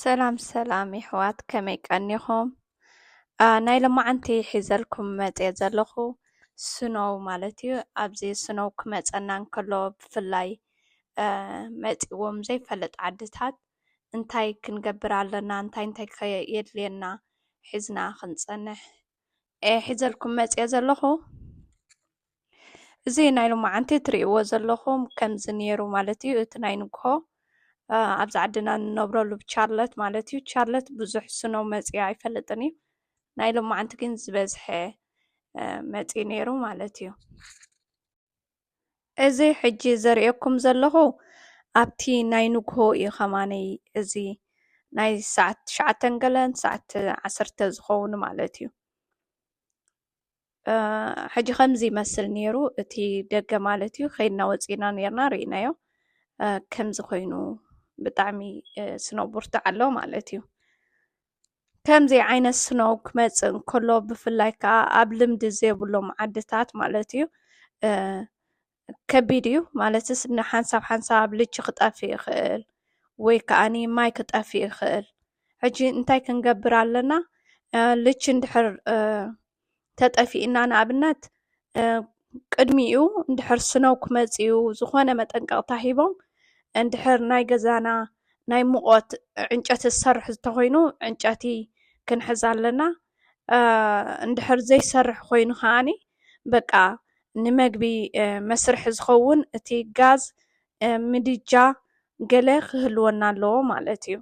ሰላም ሰላም ይሕዋት ከመይ ቀኒኹም? ናይ ሎማዓንቲ ሒዘልኩም መፅአ ዘለኹ ስኖው ማለት እዩ። ኣብዚ ስኖው ክመፀና እንከሎ ብፍላይ መፂዎም ዘይፈልጥ ዓድታት እንታይ ክንገብር ኣለና እንታይ እንታይ ከ የድልየና ሒዝና ክንፀንሕ ሒዘልኩም መፅአ ዘለኹ። እዚ ናይ ሎማዓንቲ እትሪእዎ ዘለኹም ከምዚ ነይሩ ማለት እዩ። እቲ ናይ ንግሆ ኣብዚ ዓድና ንነብረሉ ብቻርለት ማለት እዩ። ቻርለት ብዙሕ ስኖው መፂኡ ኣይፈልጥን እዩ። ናይ ሎማዓንቲ ግን ዝበዝሐ መፂኡ ነይሩ ማለት እዩ። እዚ ሕጂ ዘርእየኩም ዘለኹ ኣብቲ ናይ ንግሆ እዩ ኸማነይ እዚ ናይ ሰዓት 9 ገለን ሰዓት 10 ዝኸውን ማለት እዩ። ሕጂ ከምዚ ይመስል ነይሩ እቲ ደገ ማለት እዩ። ከይድና ወፂና ነርና ርኢናዮ ከምዚ ኮይኑ ብጣዕሚ ስኖው ብርቱዕ ኣሎ ማለት እዩ። ከምዚ ዓይነት ስኖው ክመፅእ እንከሎ ብፍላይ ከዓ ኣብ ልምዲ ዘይብሎም ዓድታት ማለት እዩ ከቢድ እዩ ማለትስ ንሓንሳብ ሓንሳብ ልቺ ክጠፍእ ይኽእል ወይ ከዓኒ ማይ ክጠፍእ ይኽእል። ሕጂ እንታይ ክንገብር ኣለና ልቺ እንድሕር ተጠፊእና ንኣብነት ቅድሚኡ እንድሕር ስኖው ክመፅእ እዩ ዝኾነ መጠንቀቕታ ሂቦም እንድሕር ናይ ገዛና ናይ ሙቐት ዕንጨቲ ዝሰርሕ እንተኾይኑ ዕንጨቲ ክንሕዝ ኣለና። እንድሕር ዘይሰርሕ ኮይኑ ከዓኒ በቃ ንመግቢ መስርሒ ዝኸውን እቲ ጋዝ ምድጃ ገለ ክህልወና ኣለዎ ማለት እዩ።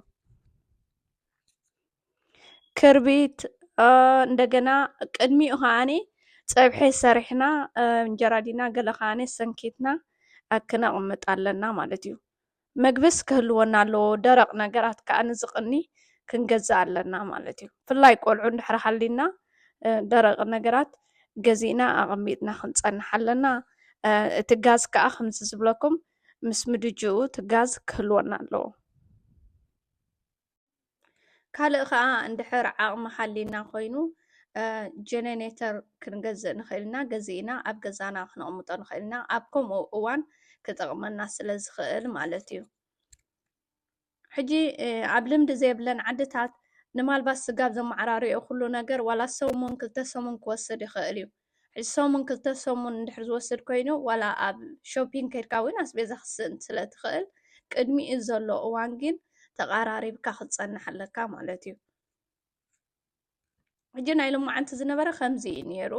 ክርቢት እንደገና ቅድሚኡ ከዓኒ ፀብሒ ሰሪሕና እንጀራ ዲና ገለ ከዓኒ ሰንኪትና ክነቕምጥ ኣለና ማለት እዩ። መግብስ ክህልወና ኣለዎ ደረቕ ነገራት ከዓ ንዝቕኒ ክንገዝእ ኣለና ማለት እዩ። ብፍላይ ቆልዑ እንድሕር ሃሊና ደረቕ ነገራት ገዚእና ኣቐሚጥና ክንፀንሕ ኣለና። እቲ ጋዝ ከዓ ከምዚ ዝብለኩም ምስ ምድጅኡ እቲ ጋዝ ክህልወና ኣለዎ። ካልእ ከዓ እንድሕር ዓቕሚ ሃሊና ኮይኑ ጀነሬተር ክንገዝእ ንኽእል ኢና ገዚእና ኣብ ገዛና ክነቕምጦ ንኽእል ኢና ኣብ ከምኡ እዋን ክጠቕመና ስለ ዝኽእል ማለት እዩ። ሕጂ ኣብ ልምዲ ዘይብለን ዓድታት ንማልባት ስጋብ ዘመዓራርዮ ኩሉ ነገር ዋላ ሰሙን 2 ሰሙን ክወስድ ይኽእል እዩ። ሕጂ ሰሙን 2 ሰሙን እንድሕር ዝወስድ ኮይኑ ዋላ ኣብ ሾፒንግ ከይድካ እውን ኣስቤዛ ክስእን ስለ ትኽእል ቅድሚኡ ዘሎ እዋን ግን ተቐራሪብካ ክትፀንሕ ኣለካ ማለት እዩ። ሕጂ ናይ ሎማዓንቲ ዝነበረ ከምዚ እዩ ነይሩ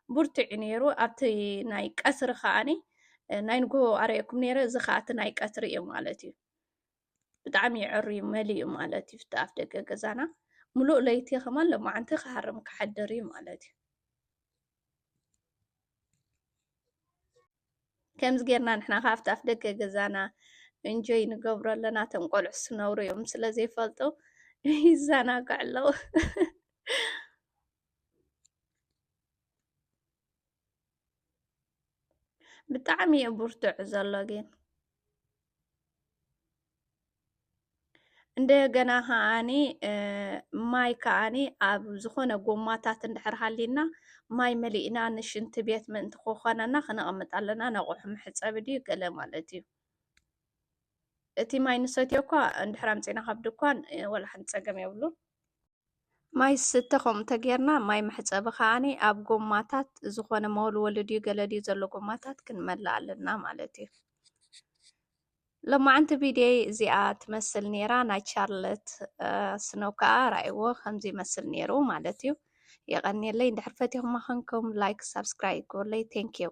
ብርቱዕ እዩ ነይሩ። ኣብቲ ናይ ቀትሪ ከዓኒ ናይ ንግሆ ኣርአየኩም ነይረ እዚ ከዓ እቲ ናይ ቀትሪ እዩ ማለት እዩ። ብጣዕሚ ይዕርዩ መሊኡ ማለት እዩ እቲ ኣፍ ደገ ገዛና ሙሉእ ለይቲ ኸማን ሎማዓንቲ ክሃርም ክሓድር እዩ ማለት እዩ። ከምዚ ጌርና ንሕና ከዓ ኣብቲ ኣፍ ደገ ገዛና እንጆይ ንገብሮ ኣለና። እቶም ቆልዑ ዝነብሩ እዮም ስለ ዘይፈልጡ ይዘናግዑ ኣለዉ። ብጣዕሚ እዩ ብርቱዕ ዘሎ ግን እንደገና ከዓኒ ማይ ከዓኒ ኣብ ዝኾነ ጎማታት እንድሕር ሃሊና ማይ መሊእና ንሽንቲ ቤት ምእንቲ ክኾነና ክነቕምጥ ኣለና። ነቑሑ መሕፀቢ ድዩ ገለ ማለት እዩ። እቲ ማይ ንሰትዮ እኳ እንድሕር ኣምፂና ካብ ድኳን ወላ ሓንቲ ፀገም የብሉን። ማይ ዝስተ ከምኡ ተጌርና ማይ መሕፀቢ ከዓኒ ኣብ ጎማታት ዝኾነ መወልወሊ ድዩ ገለ ድዩ ዘሎ ጎማታት ክንመልእ ኣለና ማለት እዩ። ሎማዓንቲ ቪድዮ እዚኣ ትመስል ነይራ ናይ ቻርለት ስኖው ከዓ ራእይዎ ከምዚ ይመስል ነይሩ ማለት እዩ። የቐኒየለይ እንድሕር ፈቲኹም ኮንኩም ላይክ ሰብስክራይብ ግበረለይ። ቴንኪዩ